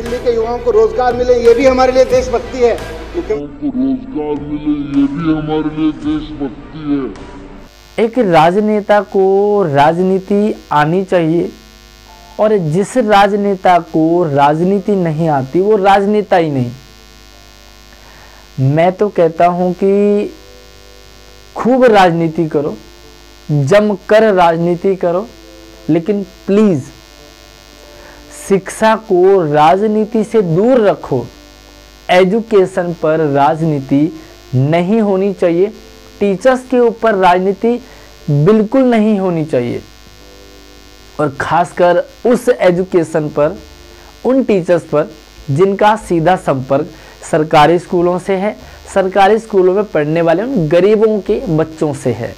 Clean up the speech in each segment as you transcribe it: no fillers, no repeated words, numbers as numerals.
दिल्ली के युवाओं को रोजगार मिले, ये भी हमारे लिए देशभक्ति है। एक राजनेता को राजनीति आनी चाहिए, और जिस राजनेता को राजनीति नहीं आती वो राजनेता ही नहीं। मैं तो कहता हूं कि खूब राजनीति करो, जमकर राजनीति करो, लेकिन प्लीज शिक्षा को राजनीति से दूर रखो। एजुकेशन पर राजनीति नहीं होनी चाहिए, टीचर्स के ऊपर राजनीति बिल्कुल नहीं होनी चाहिए, और खासकर उस एजुकेशन पर, उन टीचर्स पर जिनका सीधा संपर्क सरकारी स्कूलों से है, सरकारी स्कूलों में पढ़ने वाले उन गरीबों के बच्चों से है।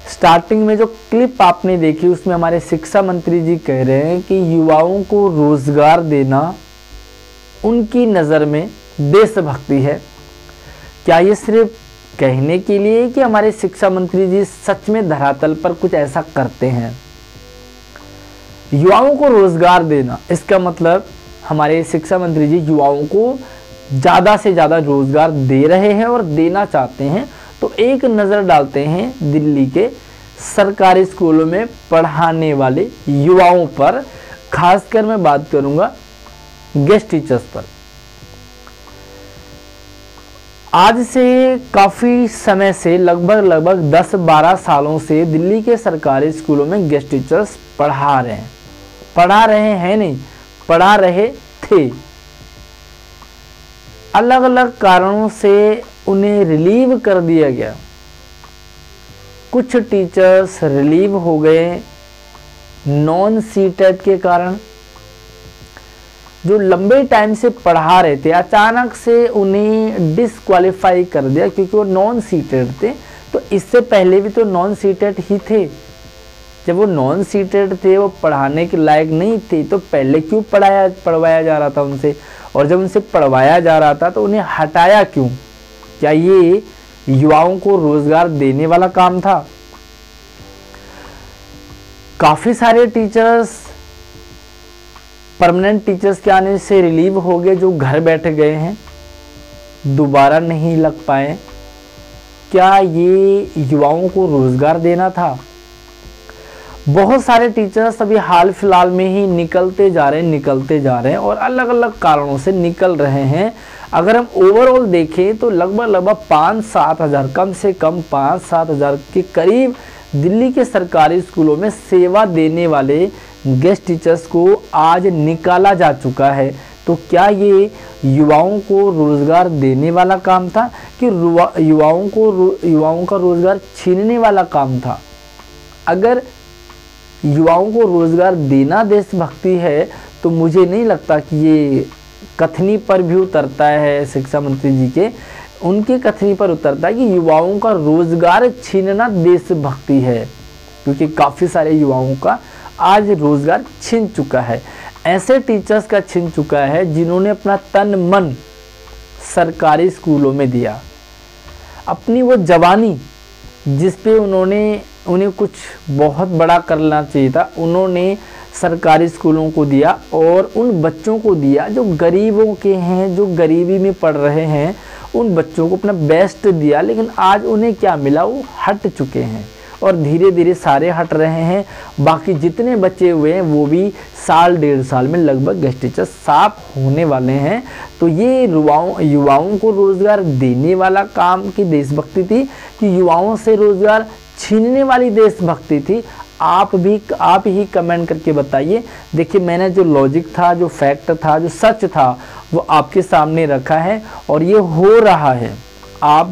स्टार्टिंग में जो क्लिप आपने देखी उसमें हमारे शिक्षा मंत्री जी कह रहे हैं कि युवाओं को रोजगार देना उनकी नज़र में देशभक्ति है। क्या ये सिर्फ कहने के लिए कि हमारे शिक्षा मंत्री जी सच में धरातल पर कुछ ऐसा करते हैं? युवाओं को रोजगार देना, इसका मतलब हमारे शिक्षा मंत्री जी युवाओं को ज़्यादा से ज़्यादा रोजगार दे रहे हैं और देना चाहते हैं। तो एक नज़र डालते हैं दिल्ली के सरकारी स्कूलों में पढ़ाने वाले युवाओं पर, खासकर मैं बात करूंगा गेस्ट टीचर्स पर। आज से काफ़ी समय से लगभग 10-12 सालों से दिल्ली के सरकारी स्कूलों में गेस्ट टीचर्स पढ़ा रहे हैं। पढ़ा रहे हैं नहीं, पढ़ा रहे थे। अलग अलग कारणों से उन्हें रिलीव कर दिया गया। कुछ टीचर्स रिलीव हो गए नॉन सीटेट के कारण। जो लंबे टाइम से पढ़ा रहे थे, अचानक से उन्हें डिस्क्वालीफाई कर दिया क्योंकि वो नॉन सीटेड थे। तो इससे पहले भी तो नॉन सीटेड ही थे। जब वो नॉन सीटेड थे, वो पढ़ाने के लायक नहीं थे, तो पहले क्यों पढ़वाया जा रहा था उनसे? और जब उनसे पढ़वाया जा रहा था तो उन्हें हटाया क्यों? क्या ये युवाओं को रोजगार देने वाला काम था? काफी सारे टीचर्स परमानेंट टीचर्स के आने से रिलीव हो गए, जो घर बैठ गए हैं, दोबारा नहीं लग पाए। क्या ये युवाओं को रोजगार देना था? बहुत सारे टीचर्स अभी हाल फिलहाल में ही निकलते जा रहे हैं और अलग अलग कारणों से निकल रहे हैं। अगर हम ओवरऑल देखें तो लगभग 5-7 हज़ार, कम से कम 5-7 हज़ार के करीब दिल्ली के सरकारी स्कूलों में सेवा देने वाले गेस्ट टीचर्स को आज निकाला जा चुका है। तो क्या ये युवाओं को रोजगार देने वाला काम था कि युवाओं का रोजगार छीनने वाला काम था? अगर युवाओं को रोजगार देना देशभक्ति है तो मुझे नहीं लगता कि ये कथनी पर भी उतरता है शिक्षा मंत्री जी के, उनके कथनी पर उतरता है कि युवाओं का रोजगार छीनना देशभक्ति है, क्योंकि काफ़ी सारे युवाओं का आज रोजगार छीन चुका है। ऐसे टीचर्स का छीन चुका है जिन्होंने अपना तन मन सरकारी स्कूलों में दिया, अपनी वो जवानी जिस पे उन्हें कुछ बहुत बड़ा करना चाहिए था, उन्होंने सरकारी स्कूलों को दिया और उन बच्चों को दिया जो गरीबों के हैं, जो गरीबी में पढ़ रहे हैं, उन बच्चों को अपना बेस्ट दिया। लेकिन आज उन्हें क्या मिला? वो हट चुके हैं और धीरे धीरे सारे हट रहे हैं। बाकी जितने बचे हुए हैं वो भी साल 1.5 साल में लगभग गेस्ट टीचर साफ होने वाले हैं। तो ये युवाओं को रोजगार देने वाला काम की देशभक्ति थी कि युवाओं से रोजगार छीनने वाली देशभक्ति थी? आप ही कमेंट करके बताइए। देखिए, मैंने जो लॉजिक था, जो फैक्ट था, जो सच था, वो आपके सामने रखा है और ये हो रहा है। आप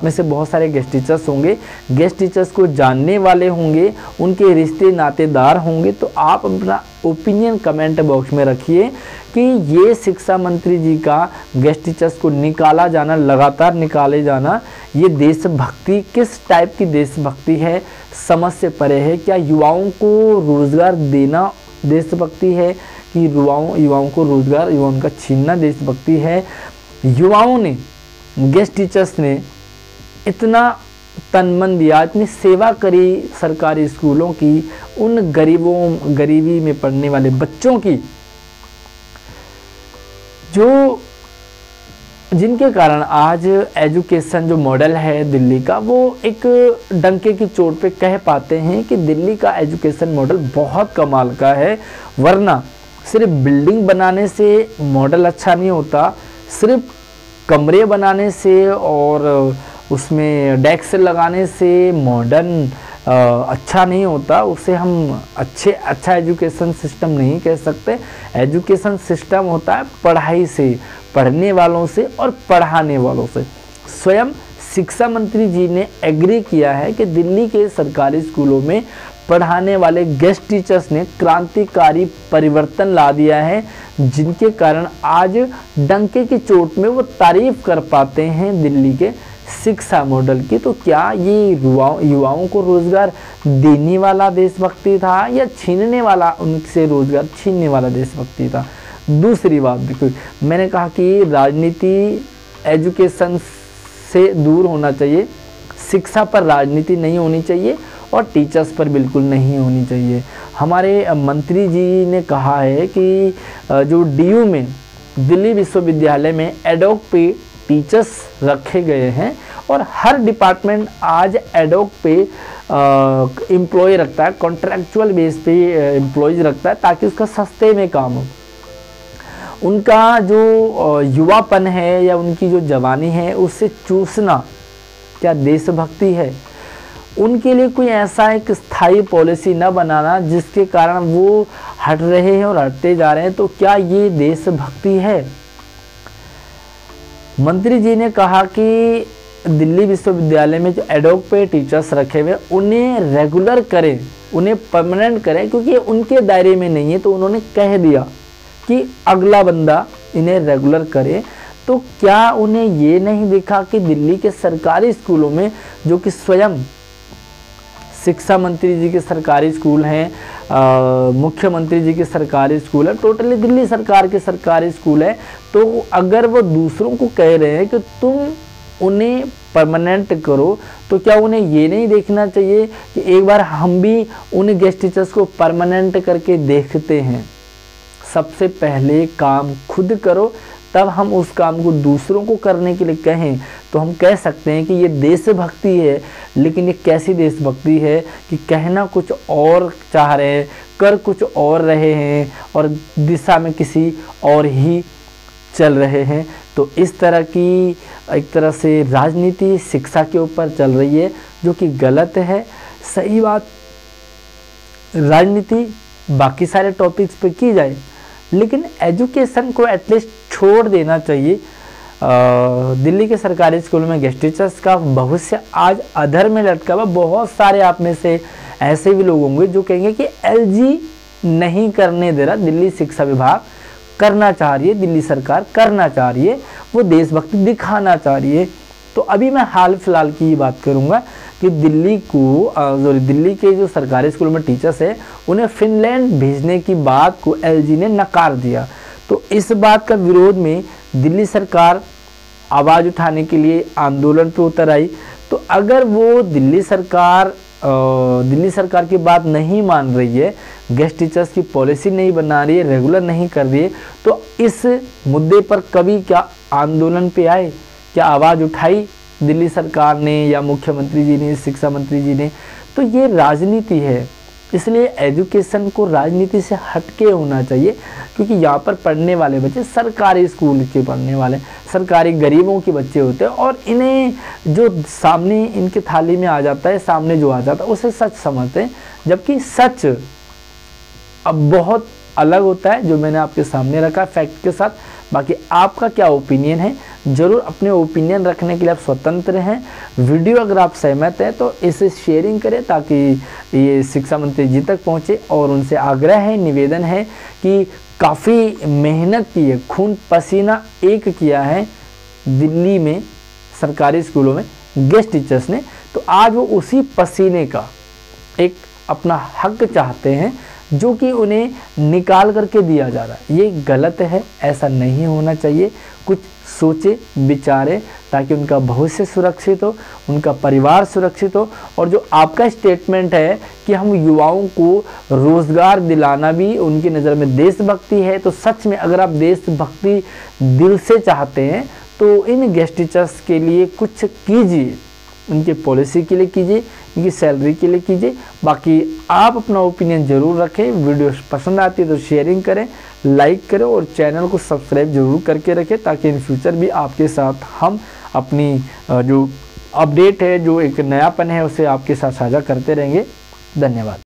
में से बहुत सारे गेस्ट टीचर्स होंगे, गेस्ट टीचर्स को जानने वाले होंगे, उनके रिश्ते नातेदार होंगे, तो आप अपना ओपिनियन कमेंट बॉक्स में रखिए कि ये शिक्षा मंत्री जी का गेस्ट टीचर्स को निकाला जाना, लगातार निकाले जाना, ये देशभक्ति किस टाइप की देशभक्ति है, समझ से परे है। क्या युवाओं को रोजगार देना देशभक्ति है कि युवाओं को रोजगार, युवाओं का छीनना देशभक्ति है? युवाओं ने, गेस्ट टीचर्स ने इतना तन मन दिया, इतनी सेवा करी सरकारी स्कूलों की, उन गरीबी में पढ़ने वाले बच्चों की, जो जिनके कारण आज एजुकेशन जो मॉडल है दिल्ली का, वो एक डंके की चोट पे कह पाते हैं कि दिल्ली का एजुकेशन मॉडल बहुत कमाल का है। वरना सिर्फ बिल्डिंग बनाने से मॉडल अच्छा नहीं होता, सिर्फ कमरे बनाने से और उसमें डेस्क लगाने से मॉडर्न अच्छा नहीं होता। उसे हम अच्छा एजुकेशन सिस्टम नहीं कह सकते। एजुकेशन सिस्टम होता है पढ़ाई से, पढ़ने वालों से और पढ़ाने वालों से। स्वयं शिक्षा मंत्री जी ने एग्री किया है कि दिल्ली के सरकारी स्कूलों में पढ़ाने वाले गेस्ट टीचर्स ने क्रांतिकारी परिवर्तन ला दिया है, जिनके कारण आज डंके की चोट में वो तारीफ कर पाते हैं दिल्ली के शिक्षा मॉडल की। तो क्या ये युवाओं को रोजगार देने वाला देशभक्ति था या छीनने वाला, उनसे रोजगार छीनने वाला देशभक्ति था? दूसरी बात देखो, मैंने कहा कि राजनीति एजुकेशन से दूर होना चाहिए, शिक्षा पर राजनीति नहीं होनी चाहिए और टीचर्स पर बिल्कुल नहीं होनी चाहिए। हमारे मंत्री जी ने कहा है कि जो डीयू में दिल्ली विश्वविद्यालय में एडॉक पे टीचर्स रखे गए हैं और हर डिपार्टमेंट आज एडॉक पे एम्प्लॉय रखता है, कॉन्ट्रैक्चुअल बेस पे एम्प्लॉयज रखता है ताकि उसका सस्ते में काम हो। उनका जो युवापन है या उनकी जो जवानी है उससे चूसना क्या देशभक्ति है? उनके लिए कोई ऐसा एक स्थायी पॉलिसी न बनाना जिसके कारण वो हट रहे हैं और हटते जा रहे हैं, तो क्या ये देशभक्ति है? मंत्री जी ने कहा कि दिल्ली विश्वविद्यालय में जो एडॉक पे टीचर्स रखे हुए उन्हें रेगुलर करें, उन्हें परमानेंट करें, क्योंकि उनके दायरे में नहीं है। तो उन्होंने कह दिया कि अगला बंदा इन्हें रेगुलर करे। तो क्या उन्हें ये नहीं दिखा कि दिल्ली के सरकारी स्कूलों में, जो कि स्वयं शिक्षा मंत्री जी के सरकारी स्कूल हैं, मुख्यमंत्री जी के सरकारी स्कूल है, टोटली दिल्ली सरकार के सरकारी स्कूल है, तो अगर वो दूसरों को कह रहे हैं कि तुम उन्हें परमानेंट करो, तो क्या उन्हें ये नहीं देखना चाहिए कि एक बार हम भी उन गेस्ट टीचर्स को परमानेंट करके देखते हैं? सबसे पहले काम खुद करो, तब हम उस काम को दूसरों को करने के लिए कहें तो हम कह सकते हैं कि ये देशभक्ति है। लेकिन ये कैसी देशभक्ति है कि कहना कुछ और चाह रहे हैं, कर कुछ और रहे हैं और दिशा में किसी और ही चल रहे हैं। तो इस तरह की एक तरह से राजनीति शिक्षा के ऊपर चल रही है, जो कि गलत है। सही बात, राजनीति बाकी सारे टॉपिक्स पे की जाए, लेकिन एजुकेशन को एटलीस्ट छोड़ देना चाहिए। दिल्ली के सरकारी स्कूलों में गेस्ट टीचर्स का भविष्य आज अधर में लटका हुआ। बहुत सारे आप में से ऐसे भी लोग होंगे जो कहेंगे कि एलजी नहीं करने दे रहा, दिल्ली शिक्षा विभाग करना चाह रही है, दिल्ली सरकार करना चाह रही है, वो देशभक्ति दिखाना चाह रही है। तो अभी मैं हाल फिलहाल की ही बात करूंगा कि दिल्ली के जो सरकारी स्कूलों में टीचर्स है उन्हें फिनलैंड भेजने की बात को एलजी ने नकार दिया। तो इस बात का विरोध में दिल्ली सरकार आवाज़ उठाने के लिए आंदोलन पे उतर आई। तो अगर वो दिल्ली सरकार की बात नहीं मान रही है, गेस्ट टीचर्स की पॉलिसी नहीं बना रही है, रेगुलर नहीं कर रही है, तो इस मुद्दे पर कभी क्या आंदोलन पे आए, क्या आवाज़ उठाई दिल्ली सरकार ने या मुख्यमंत्री जी ने, शिक्षा मंत्री जी ने? तो ये राजनीति है, इसलिए एजुकेशन को राजनीति से हटके होना चाहिए। क्योंकि यहाँ पर पढ़ने वाले बच्चे सरकारी स्कूल के पढ़ने वाले, सरकारी गरीबों के बच्चे होते हैं और इन्हें जो सामने इनके थाली में आ जाता है, सामने जो आ जाता है उसे सच समझते हैं, जबकि सच अब बहुत अलग होता है जो मैंने आपके सामने रखा फैक्ट के साथ। बाकी आपका क्या ओपिनियन है, ज़रूर अपने ओपिनियन रखने के लिए आप स्वतंत्र हैं। वीडियो अगर आप सहमत हैं तो इसे शेयरिंग करें ताकि ये शिक्षा मंत्री जी तक पहुँचे। और उनसे आग्रह है, निवेदन है कि काफ़ी मेहनत की है, खून पसीना एक किया है दिल्ली में सरकारी स्कूलों में गेस्ट टीचर्स ने, तो आज वो उसी पसीने का एक अपना हक चाहते हैं जो कि उन्हें निकाल करके दिया जा रहा है। ये गलत है, ऐसा नहीं होना चाहिए। कुछ सोचे विचारे, ताकि उनका भविष्य सुरक्षित हो, उनका परिवार सुरक्षित हो। और जो आपका स्टेटमेंट है कि हम युवाओं को रोजगार दिलाना भी उनकी नज़र में देशभक्ति है, तो सच में अगर आप देशभक्ति दिल से चाहते हैं तो इन गेस्ट टीचर्स के लिए कुछ कीजिए, उनके पॉलिसी के लिए कीजिए, उनकी सैलरी के लिए कीजिए। बाकी आप अपना ओपिनियन ज़रूर रखें। वीडियो पसंद आती है तो शेयरिंग करें, लाइक करें और चैनल को सब्सक्राइब जरूर करके रखें, ताकि इन फ्यूचर भी आपके साथ हम अपनी जो अपडेट है, जो एक नयापन है, उसे आपके साथ साझा करते रहेंगे। धन्यवाद।